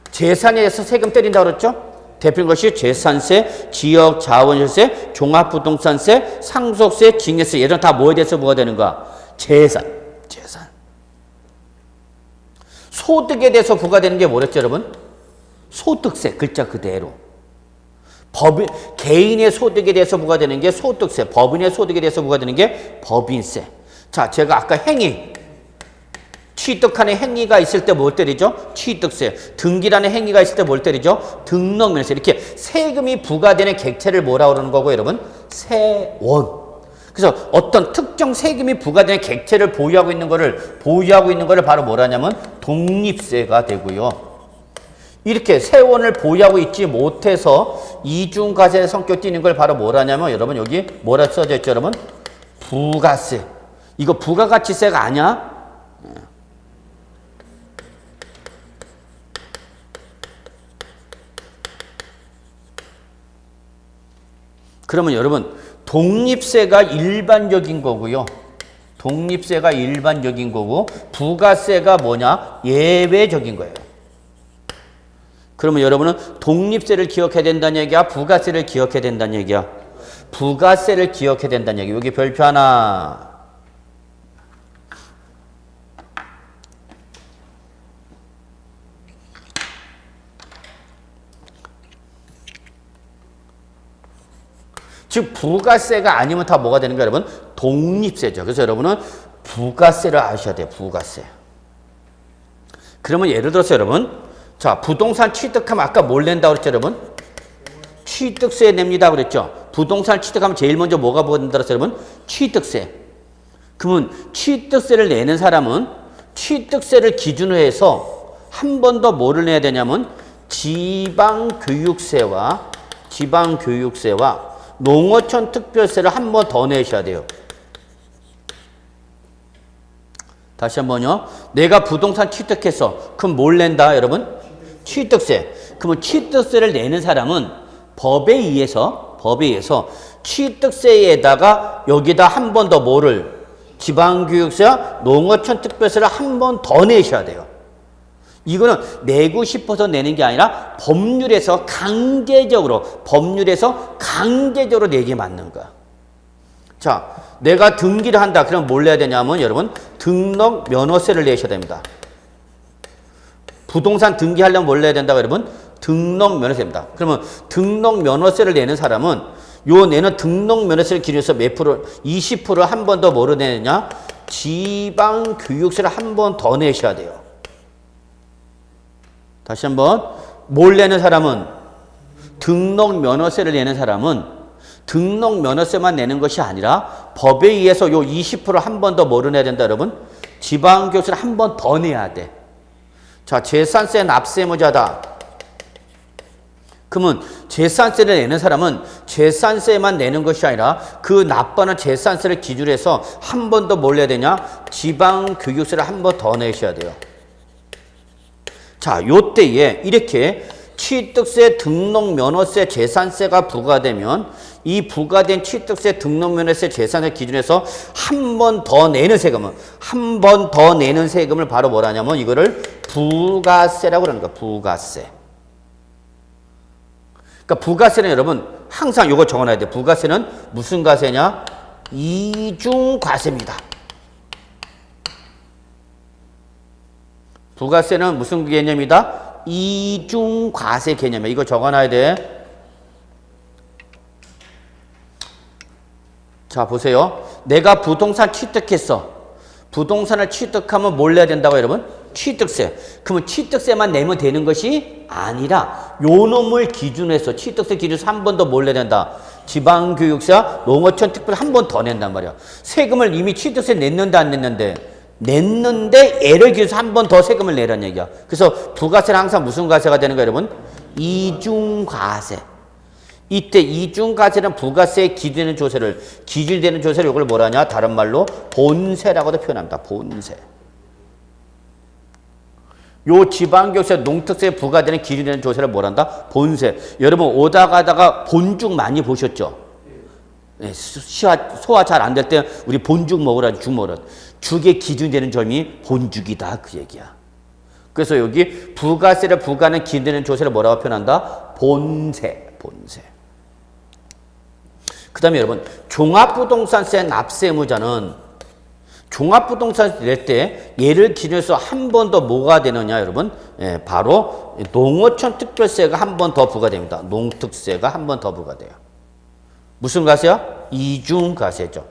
Speaker 1: 재산에 대해서 세금 때린다고 그랬죠? 대표적인 것이 재산세, 지역자원세, 종합부동산세, 상속세, 징여세. 얘들은 다 뭐에 대해서 뭐가 되는 거야? 재산. 재산. 소득에 대해서 부과되는 게 뭐랬죠, 여러분? 소득세. 글자 그대로. 개인의 소득에 대해서 부과되는 게 소득세. 법인의 소득에 대해서 부과되는 게 법인세. 자, 제가 아까 행위. 취득하는 행위가 있을 때 뭘 때리죠? 취득세. 등기라는 행위가 있을 때 뭘 때리죠? 등록면세. 이렇게 세금이 부과되는 객체를 뭐라고 그러는 거고 여러분? 세원. 그래서 어떤 특정 세금이 부과되는 객체를 보유하고 있는 거를 바로 뭐라냐면 독립세가 되고요. 이렇게 세원을 보유하고 있지 못해서 이중과세 성격 띠는 걸 바로 뭐라냐면 여러분 여기 뭐라 써져 있죠, 여러분? 부가세. 이거 부가가치세가 아니야? 그러면 여러분 독립세가 일반적인 거고요. 독립세가 일반적인 거고 부가세가 뭐냐? 예외적인 거예요. 그러면 여러분은 독립세를 기억해야 된다는 얘기야? 부가세를 기억해야 된다는 얘기야? 부가세를 기억해야 된다는 얘기. 여기 별표 하나. 즉 부가세가 아니면 다 뭐가 되는 거예요, 여러분? 독립세죠. 그래서 여러분은 부가세를 아셔야 돼요. 부가세. 그러면 예를 들어서 여러분, 자 부동산 취득하면 아까 뭘 낸다고 그랬죠, 여러분? 취득세 냅니다 그랬죠. 부동산 취득하면 제일 먼저 뭐가 부과된다고 그랬죠, 여러분? 취득세. 그러면 취득세를 내는 사람은 취득세를 기준으로 해서 한 번 더 뭐를 내야 되냐면 지방교육세와 농어촌 특별세를 한 번 더 내셔야 돼요. 다시 한번요. 내가 부동산 취득했어. 그럼 뭘 낸다, 여러분? 취득세. 그러면 취득세를 내는 사람은 법에 의해서 취득세에다가 여기다 한 번 더 뭐를? 지방교육세와 농어촌 특별세를 한 번 더 내셔야 돼요. 이거는 내고 싶어서 내는 게 아니라 법률에서 강제적으로 내게 맞는 거야. 자, 내가 등기를 한다. 그럼 뭘 내야 되냐면 여러분 등록 면허세를 내셔야 됩니다. 부동산 등기하려면 뭘 내야 된다, 여러분? 등록 면허세입니다. 그러면 등록 면허세를 내는 사람은 내는 등록 면허세를 기준해서 몇 프로? 20% 한 번 더 뭐로 내느냐? 지방 교육세를 한 번 더 내셔야 돼요. 다시 한번 뭘 내는 사람은 등록 면허세를 내는 사람은 등록 면허세만 내는 것이 아니라 법에 의해서 요 20% 한 번 더 뭐로 내야 된다, 여러분? 지방 교육세를 한 번 더 내야 돼. 자, 재산세 납세의무자다. 그러면 재산세를 내는 사람은 재산세만 내는 것이 아니라 그 납부하는 재산세를 기준으로 해서 한 번 더 뭘 내야 되냐? 지방교육세를 한 번 더 내셔야 돼요. 자, 요때에 이렇게 취득세, 등록면허세, 재산세가 부과되면 이 부과된 취득세, 등록면허세, 재산세 기준에서 한 번 더 내는 세금을 바로 뭐라 하냐면 이거를 부가세라고 그러는 거야. 부가세. 그러니까 부가세는 여러분 항상 이거 적어놔야 돼. 부가세는 무슨 가세냐? 이중과세입니다. 부가세는 무슨 개념이다? 이중과세 개념이야. 이거 적어놔야 돼. 자, 보세요. 내가 부동산 취득했어. 부동산을 취득하면 뭘 내야 된다고 여러분? 취득세. 그러면 취득세만 내면 되는 것이 아니라 요 놈을 기준해서 취득세 기준에서 한 번 더 뭘 내야 된다? 지방교육세와 농어촌 특별 한 번 더 낸단 말이야. 세금을 이미 취득세 냈는데 안 냈는데? 냈는데 얘를 기준해서 한 번 더 세금을 내라는 얘기야. 그래서 부가세는 항상 무슨 과세가 되는 거야, 여러분? 이중과세. 이때 이중과세는 부가세에 기준되는 조세를 이걸 뭐라 하냐? 다른 말로 본세라고도 표현합니다. 본세. 요 지방교육세, 농특세에 부과되는 기준되는 조세를 뭐란다? 본세. 여러분 오다 가다가 본죽 많이 보셨죠? 네, 소화 잘 안 될 때 우리 본죽 먹으라, 죽 먹으라. 죽의 기준되는 점이 본죽이다, 그 얘기야. 그래서 여기 부가세를 부과하는 기준되는 조세를 뭐라고 표현한다? 본세. 그 다음에 여러분 종합부동산세 납세의무자는 종합부동산 낼 때 얘를 기준해서 한 번 더 뭐가 되느냐, 여러분? 예, 바로 농어촌 특별세가 한 번 더 부과됩니다. 농특세가 한 번 더 부과돼요. 무슨 과세야? 이중과세죠.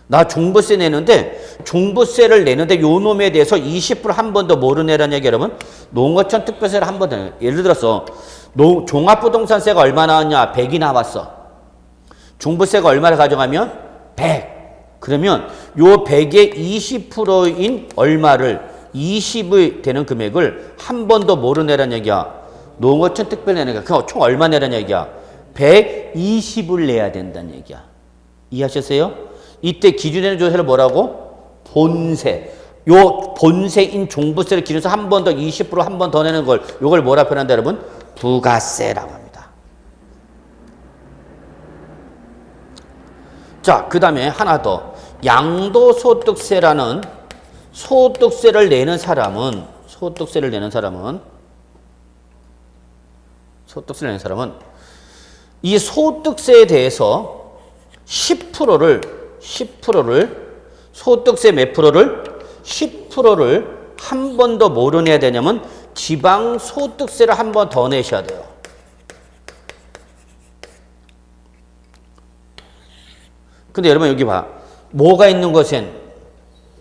Speaker 1: 나 종부세 내는데 종부세를 내는데 요 놈에 대해서 20% 한 번 더 뭐를 내라는 얘기, 여러분? 농어촌 특별세를 한 번 더 내요. 예를 들어서 종합부동산세가 얼마 나왔냐? 100이 나왔어. 종부세가 얼마를 가져가면? 100. 그러면 요 100의 20%인 얼마를 20이 되는 금액을 한 번 더 뭐로 내라는 얘기야? 농어촌 특별 내는 거야. 그럼 총 얼마 내라는 얘기야? 120을 내야 된다는 얘기야. 이해하셨어요? 이때 기준되는 조세를 뭐라고? 본세. 요 본세인 종부세를 기준해서 한 번 더 20% 한 번 더 내는 걸 요걸 뭐라 표현한다, 여러분? 부가세라고 합니다. 자, 그 다음에 하나 더. 양도소득세라는 소득세를 내는 사람은 이 소득세에 대해서 10%를 소득세 몇 프로를? 10%를 한 번 더 뭐로 내야 되냐면 지방소득세를 한 번 더 내셔야 돼요. 근데 여러분 여기 봐. 뭐가 있는 것은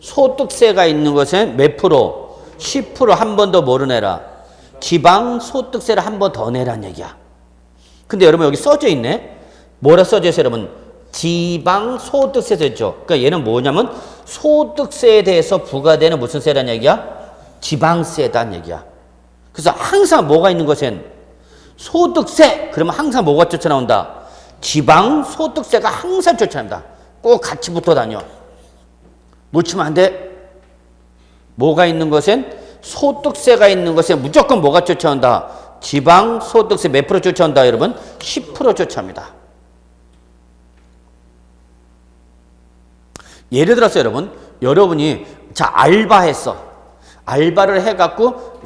Speaker 1: 소득세가 있는 것은 몇 프로? 10% 한 번 더 뭐로 내라? 지방소득세를 한 번 더 내라는 얘기야. 근데 여러분 여기 써져 있네. 뭐라 써져 있어요, 여러분? 지방소득세 써있죠. 그러니까 얘는 뭐냐면 소득세에 대해서 부과되는 무슨 세라는 얘기야? 지방세다는 얘기야. 그래서 항상 뭐가 있는 것은 소득세. 그러면 항상 뭐가 쫓아나온다? 지방소득세가 항상 쫓아납니다. 꼭 같이 붙어 다녀. 놓치면 안 돼. 뭐가 있는 것엔? 소득세가 있는 것에 무조건 뭐가 쫓아온다? 지방소득세 몇 프로 쫓아온다, 여러분? 10% 쫓아옵니다. 예를 들어서 여러분이 자, 알바했어. 알바를 해갖고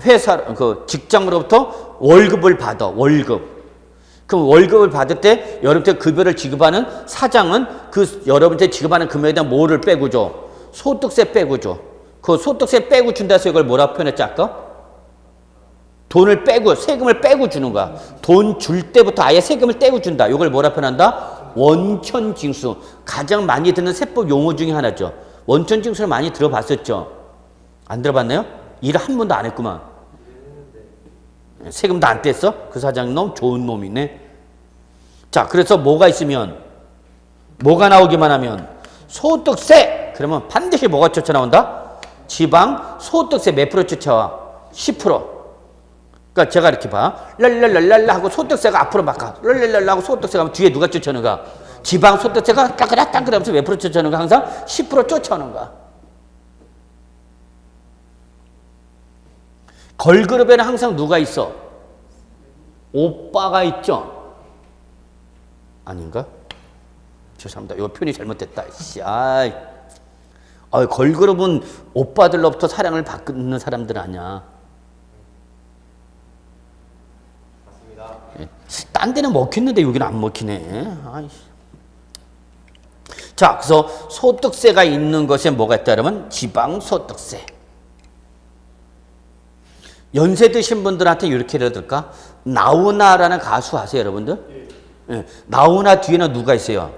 Speaker 1: 직장으로부터 월급을 받아, 월급. 그럼 월급을 받을 때 여러분한테 급여를 지급하는 사장은 그 여러분한테 지급하는 금액에 대한 뭐를 빼고 줘? 소득세 빼고 줘. 그 소득세 빼고 준다 해서 이걸 뭐라고 표현했지 아까? 돈을 빼고, 세금을 빼고 주는 거야. 돈 줄 때부터 아예 세금을 떼고 준다. 이걸 뭐라 표현한다? 원천징수. 가장 많이 듣는 세법 용어 중에 하나죠. 원천징수를 많이 들어봤었죠? 안 들어봤나요? 일을 한 번도 안 했구만. 세금도 안 뗐어? 그 사장 놈 좋은 놈이네. 자, 그래서 뭐가 있으면, 뭐가 나오기만 하면 소득세! 그러면 반드시 뭐가 쫓아나온다? 지방 소득세 몇 프로 쫓아와? 10%. 그러니까 제가 이렇게 봐. 랄랄랄랄라 하고 소득세가 앞으로 막 가. 랄랄랄라 하고 소득세가 하면 뒤에 누가 쫓아오는가? 지방 소득세가 땅그락 하면서 몇 프로 쫓아오는가? 항상 10% 쫓아오는 거야. 걸그룹에는 항상 누가 있어? 오빠가 있죠? 아닌가? 죄송합니다. 이거 표현이 잘못됐다. 걸그룹은 오빠들로부터 사랑을 받는 사람들 아니야. 맞습니다. 딴 데는 먹혔는데 여기는 안 먹히네. 자, 그래서 소득세가 있는 것에 뭐가 있다 그러면 지방소득세. 연세 드신 분들한테 이렇게 예를 들까? 나훈아라는 가수 아세요, 여러분들? 예. 나훈아 뒤에는 누가 있어요?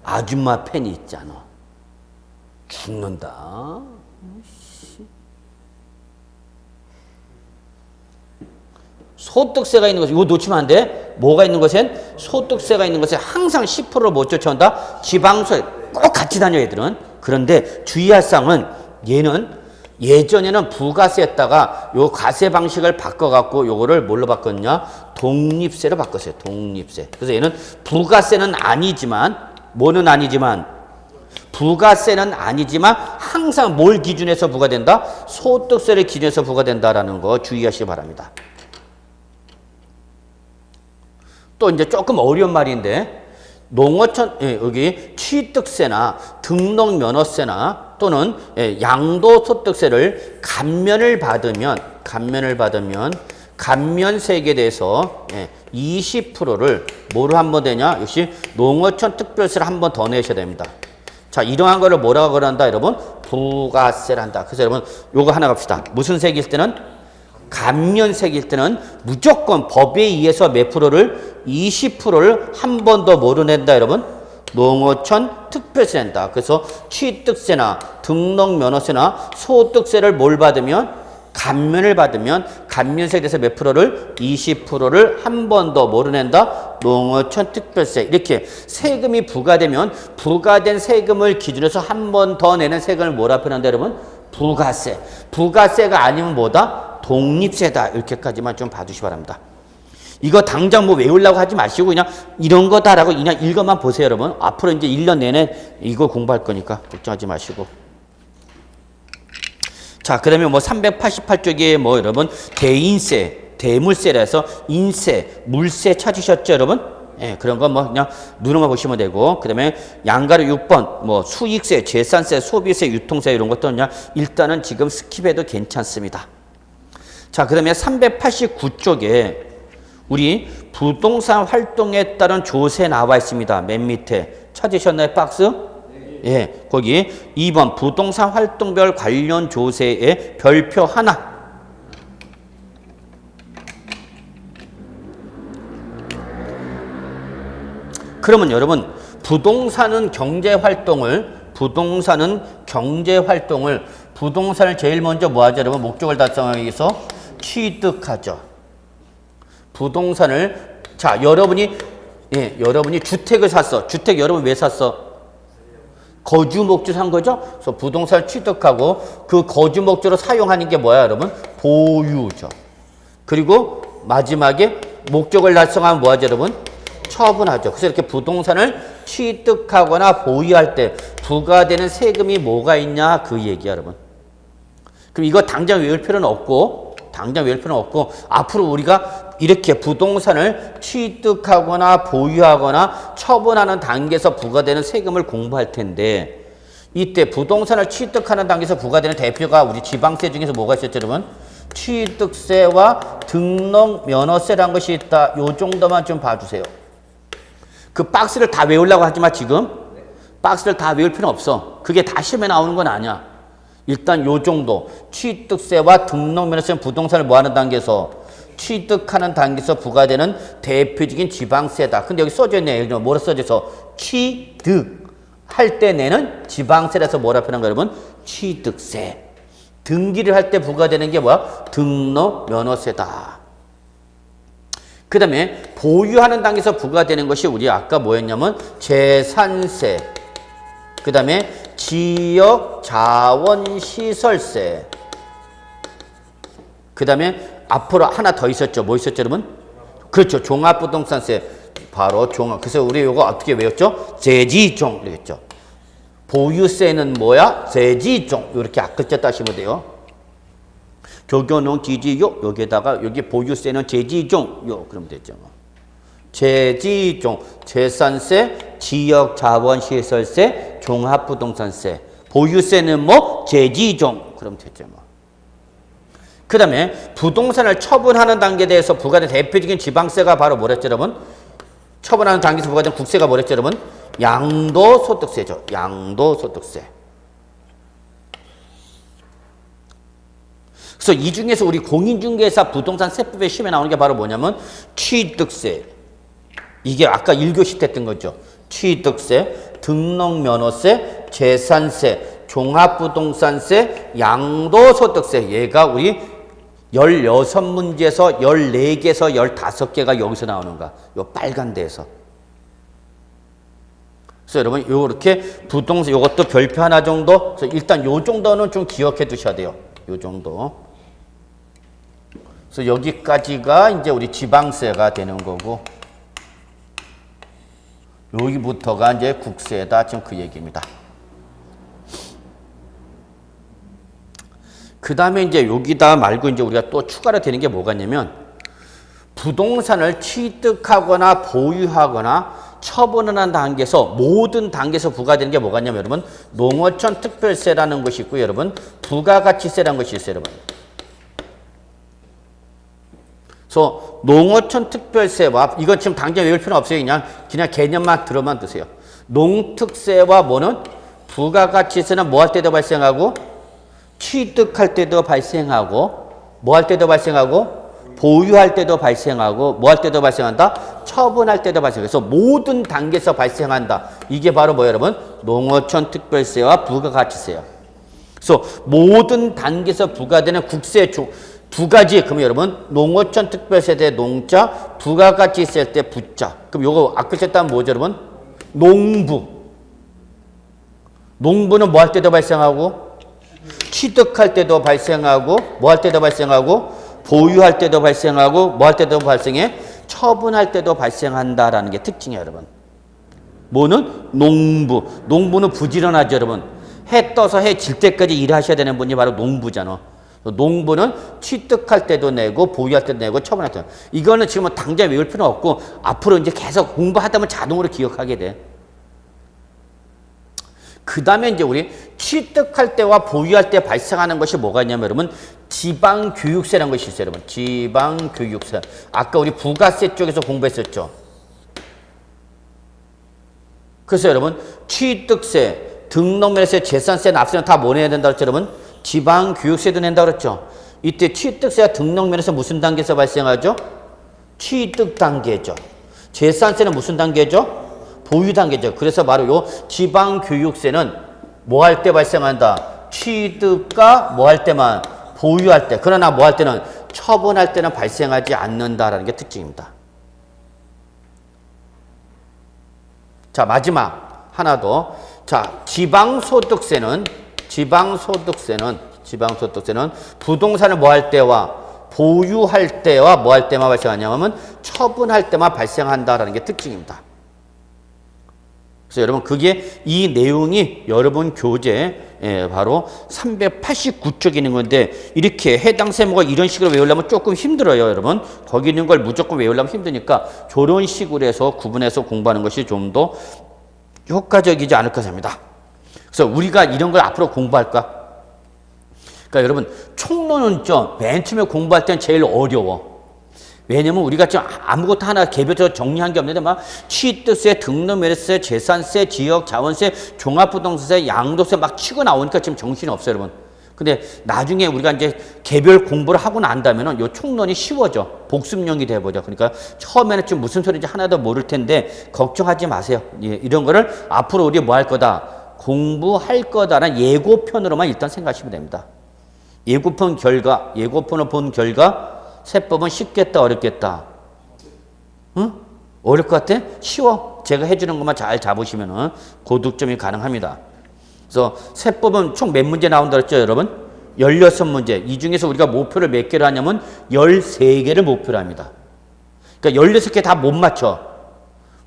Speaker 1: 아줌마 팬이 있잖아. 죽는다. 소득세가 있는 것에, 이거 놓치면 안 돼. 뭐가 있는 것엔? 소득세가 있는 것에 항상 10%를 못 쫓아온다. 지방세 꼭 같이 다녀, 얘들은. 그런데 주의할 사항은 얘는 예전에는 부가세였다가 요 과세 방식을 바꿔갖고 요거를 뭘로 바꿨냐? 독립세로 바꿨어요. 독립세. 그래서 얘는 부가세는 아니지만, 뭐는 아니지만, 부가세는 아니지만 항상 뭘 기준해서 부과된다? 소득세를 기준해서 부과된다라는 거 주의하시기 바랍니다. 또 이제 조금 어려운 말인데, 농어촌, 여기 취득세나 등록면허세나 또는 양도소득세를 감면을 받으면 감면세액에 대해서 20%를 뭐로 한번 되냐? 역시 농어촌 특별세를 한 번 더 내셔야 됩니다. 자, 이러한 거를 뭐라고 그런다, 여러분? 부가세란다. 그래서 여러분, 요거 하나 갑시다. 무슨 세일 때는? 감면세일 때는 무조건 법에 의해서 몇 프로를? 20%를 한 번 더 뭐로 낸다, 여러분? 농어촌 특별세 낸다. 그래서 취득세나 등록면허세나 소득세를 뭘 받으면? 감면을 받으면 감면세에 대해서 몇 프로를? 20%를 한 번 더 뭐로 낸다? 농어촌 특별세. 이렇게 세금이 부과되면 부과된 세금을 기준해서 한 번 더 내는 세금을 뭐라 표현한다, 여러분? 부가세. 부가세가 아니면 뭐다? 독립세다. 이렇게까지만 좀 봐주시기 바랍니다. 이거 당장 뭐 외우려고 하지 마시고 그냥 이런 거다라고 그냥 읽어만 보세요, 여러분. 앞으로 이제 1년 내내 이거 공부할 거니까 걱정하지 마시고. 자, 그러면 뭐 388쪽에 뭐 여러분 대인세, 대물세라 해서 인세, 물세 찾으셨죠, 여러분? 예, 그런 거 뭐 그냥 누르만 보시면 되고, 그 다음에 양가로 6번 뭐 수익세, 재산세, 소비세, 유통세 이런 것도 그냥 일단은 지금 스킵해도 괜찮습니다. 자, 그 다음에 389쪽에 우리 부동산 활동에 따른 조세 나와 있습니다. 맨 밑에 찾으셨나요, 박스? 예, 거기 2번 부동산 활동별 관련 조세의 별표 하나. 그러면 여러분, 부동산은 부동산을 제일 먼저 뭐 하죠, 여러분? 목적을 달성하기 위해서 취득하죠. 부동산을, 자, 여러분이 주택을 샀어. 주택 여러분 왜 샀어? 거주 목적으로 산 거죠? 그래서 부동산을 취득하고 그 거주 목적으로 사용하는 게 뭐야, 여러분? 보유죠. 그리고 마지막에 목적을 달성하면 뭐하죠, 여러분? 처분하죠. 그래서 이렇게 부동산을 취득하거나 보유할 때 부과되는 세금이 뭐가 있냐 그 얘기야, 여러분. 그럼 이거 당장 외울 필요는 없고, 앞으로 우리가 이렇게 부동산을 취득하거나 보유하거나 처분하는 단계에서 부과되는 세금을 공부할 텐데, 이때 부동산을 취득하는 단계에서 부과되는 대표가 우리 지방세 중에서 뭐가 있었죠, 여러분? 취득세와 등록 면허세라는 것이 있다. 요 정도만 좀 봐주세요. 그 박스를 다 외우려고 하지 마, 지금. 박스를 다 외울 필요는 없어. 그게 다 시험에 나오는 건 아니야. 일단 요 정도. 취득세와 등록 면허세는 부동산을 뭐하는 단계에서 취득하는 단계에서 부과되는 대표적인 지방세다. 근데 여기 써져 있네. 뭐라 써져 있어? 취득할 때 내는 지방세라서 뭐라 표현한 거야, 여러분? 취득세. 등기를 할 때 부과되는 게 뭐야? 등록 면허세다. 그 다음에 보유하는 단계에서 부과되는 것이 우리 아까 뭐였냐면 재산세, 그 다음에 지역자원시설세, 그 다음에 앞으로 하나 더 있었죠. 뭐 있었죠, 여러분? 그렇죠. 종합부동산세. 바로 종합. 그래서 우리 이거 어떻게 외웠죠? 재지종 이랬죠. 보유세는 뭐야? 재지종. 이렇게 앞글자 따시면 돼요. 교교농 지지요. 여기에다가 여기 보유세는 재지종. 요 그러면 되죠. 재지종, 재산세, 지역자원시설세, 종합부동산세. 보유세는 뭐? 재지종. 그럼 되죠. 뭐. 그 다음에 부동산을 처분하는 단계에 대해서 부과된 대표적인 지방세가 바로 뭐랬죠, 여러분? 처분하는 단계에서 부과된 국세가 뭐랬죠, 여러분? 양도소득세죠. 양도소득세. 그래서 이 중에서 우리 공인중개사 부동산 세법의 시험에 나오는 게 바로 뭐냐면 취득세. 이게 아까 1교시 때 했던 거죠. 취득세, 등록면허세, 재산세, 종합부동산세, 양도소득세. 얘가 우리 16문제에서 14개에서 15개가 여기서 나오는 거야. 요 빨간 데에서. 그래서 여러분 요렇게 부동산 요것도 별표 하나 정도. 그래서 일단 요 정도는 좀 기억해 두셔야 돼요. 요 정도. 그래서 여기까지가 이제 우리 지방세가 되는 거고, 여기부터가 이제 국세다. 지금 그 얘기입니다. 그 다음에 이제 여기다 말고 이제 우리가 또 추가로 되는 게 뭐가 있냐면, 부동산을 취득하거나 보유하거나 처분하는 단계에서 모든 단계에서 부과되는 게 뭐가 있냐면 여러분, 농어촌 특별세라는 것이 있고, 여러분 부가가치세라는 것이 있어요, 여러분. 그래서 농어촌 특별세와 이건 지금 당장 외울 필요는 없어요. 그냥 개념만 들어만 두세요. 농특세와 뭐는 부가가치세는 뭐 할 때도 발생하고, 취득할 때도 발생하고, 뭐 할 때도 발생하고, 보유할 때도 발생하고, 뭐 할 때도 발생한다? 처분할 때도 발생해. 그래서 모든 단계에서 발생한다. 이게 바로 뭐예요, 여러분? 농어촌 특별세와 부가가치세예요. 그래서 모든 단계에서 부과되는 국세 두 가지. 그러면 여러분 농어촌 특별세 때 농자, 부가가치세 때 부자. 그럼 요거 아까 썼다면 뭐죠, 여러분? 농부. 농부는 뭐 할 때도 발생하고, 취득할 때도 발생하고, 뭐 할 때도 발생하고, 보유할 때도 발생하고, 뭐 할 때도 발생해? 처분할 때도 발생한다라는 게 특징이에요, 여러분. 뭐는? 농부. 농부는 부지런하죠, 여러분. 해 떠서 해 질 때까지 일하셔야 되는 분이 바로 농부잖아. 농부는 취득할 때도 내고, 보유할 때도 내고, 처분할 때도. 이거는 지금 당장 외울 필요는 없고, 앞으로 이제 계속 공부하다 보면 자동으로 기억하게 돼. 그 다음에 이제 우리 취득할 때와 보유할 때 발생하는 것이 뭐가 있냐면 여러분, 지방교육세라는 것이 있어요, 여러분. 지방교육세. 아까 우리 부가세 쪽에서 공부했었죠. 그래서 여러분 취득세, 등록면허세, 재산세, 납세는 다 뭐 내야 된다 그랬죠, 여러분? 지방교육세도 낸다 그랬죠. 이때 취득세와 등록면허세 무슨 단계에서 발생하죠? 취득 단계죠. 재산세는 무슨 단계죠? 보유 단계죠. 그래서 바로 요 지방교육세는 뭐 할 때 발생한다? 취득과 뭐 할 때만? 보유할 때. 그러나 뭐 할 때는? 처분할 때는 발생하지 않는다라는 게 특징입니다. 자, 마지막 하나 더. 자, 지방소득세는 부동산을 뭐 할 때와 보유할 때와 뭐 할 때만 발생하냐면 처분할 때만 발생한다라는 게 특징입니다. 그래서 여러분 그게 이 내용이 여러분 교재 바로 389쪽에 있는 건데 이렇게 해당 세모가 이런 식으로 외우려면 조금 힘들어요, 여러분. 거기 있는 걸 무조건 외우려면 힘드니까 저런 식으로 해서 구분해서 공부하는 것이 좀 더 효과적이지 않을까 합니다. 그래서 우리가 이런 걸 앞으로 공부할까? 그러니까 여러분 총론은 좀 맨 처음에 공부할 때는 제일 어려워. 왜냐면 우리가 좀 아무것도 하나 개별적으로 정리한 게 없는데 막 취득세, 등록매매세, 재산세, 지역 자원세, 종합부동산세, 양도세 막 치고 나오니까 지금 정신이 없어요, 여러분. 근데 나중에 우리가 이제 개별 공부를 하고 난다면은 요 총론이 쉬워져. 복습용이 돼버려. 그러니까 처음에는 좀 무슨 소리인지 하나도 모를 텐데 걱정하지 마세요. 예, 이런 거를 앞으로 우리 뭐 할 거다? 공부할 거다라는 예고편으로만 일단 생각하시면 됩니다. 예고편 결과, 예고편을 본 결과 세법은 쉽겠다, 어렵겠다? 응? 어려울 것 같아? 쉬워. 제가 해주는 것만 잘 잡으시면은 고득점이 가능합니다. 그래서 세법은 총 몇 문제 나온다 그랬죠, 여러분? 16문제. 이 중에서 우리가 목표를 몇 개를 하냐면 13개를 목표로 합니다. 그러니까 16개 다 못 맞춰.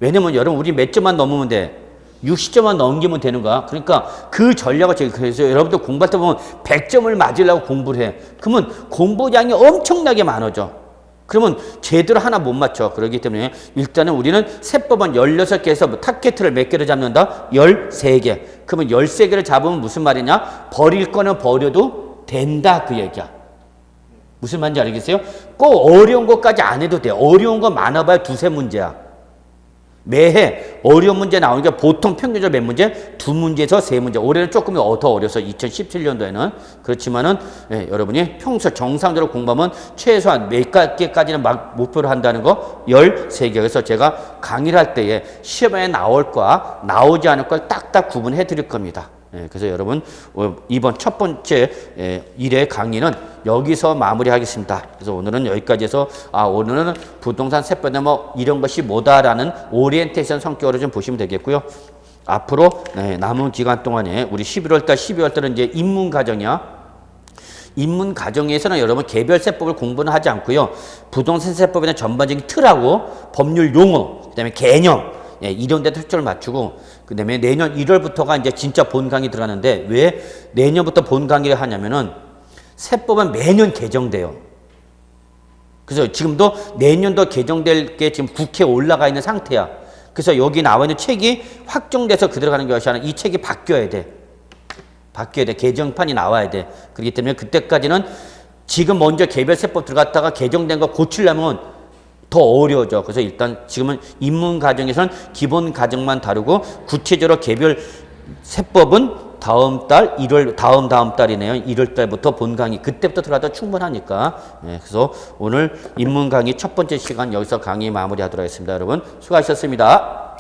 Speaker 1: 왜냐면 여러분, 우리 몇 점만 넘으면 돼? 60점만 넘기면 되는 거야. 그러니까 그 전략을 그래서 여러분들 공부할 때 보면 100점을 맞으려고 공부를 해. 그러면 공부량이 엄청나게 많아져. 그러면 제대로 하나 못 맞춰. 그렇기 때문에 일단은 우리는 세법은 16개에서 타겟을 몇 개를 잡는다? 13개. 그러면 13개를 잡으면 무슨 말이냐? 버릴 거는 버려도 된다 그 얘기야. 무슨 말인지 알겠어요? 꼭 어려운 것까지 안 해도 돼. 어려운 거 많아봐야 두세 문제야. 매해 어려운 문제 나오니까 보통 평균적으로 몇 문제? 2문제에서 3문제. 올해는 조금 더 어려서 2017년도에는. 그렇지만은 예, 여러분이 평소 정상적으로 공부하면 최소한 몇 개까지는 막 목표를 한다는 거 13개. 그래서 제가 강의를 할 때에 시험에 나올 거와 나오지 않을 걸 딱딱 구분해 드릴 겁니다. 예, 그래서 여러분 이번 첫 번째 1회 강의는 여기서 마무리하겠습니다. 그래서 오늘은 여기까지 해서 오늘은 부동산 세법에 뭐 이런 것이 뭐다라는 오리엔테이션 성격으로 좀 보시면 되겠고요. 앞으로 남은 기간 동안에 우리 11월달, 12월달은 이제 입문 과정이야. 입문 과정에서는 여러분 개별 세법을 공부는 하지 않고요. 부동산 세법에 대한 전반적인 틀하고 법률 용어, 그다음에 개념 이런 데 초점을 맞추고 그 다음에 내년 1월부터가 이제 진짜 본 강의 들어가는데 왜 내년부터 본 강의를 하냐면은 세법은 매년 개정돼요. 그래서 지금도 내년도 개정될 게 지금 국회에 올라가 있는 상태야. 그래서 여기 나와 있는 책이 확정돼서 그대로 가는 것이 아니라 이 책이 바뀌어야 돼. 바뀌어야 돼. 개정판이 나와야 돼. 그렇기 때문에 그때까지는 지금 먼저 개별 세법 들어갔다가 개정된 거 고치려면 더 어려워져. 그래서 일단 지금은 입문 과정에서는 기본 과정만 다루고 구체적으로 개별 세법은 다음 달 1월 다음 달이네요. 1월 달부터 본 강의 그때부터 들어가도 충분하니까. 그래서 오늘 입문 강의 첫 번째 시간 여기서 강의 마무리하도록 하겠습니다. 여러분 수고하셨습니다.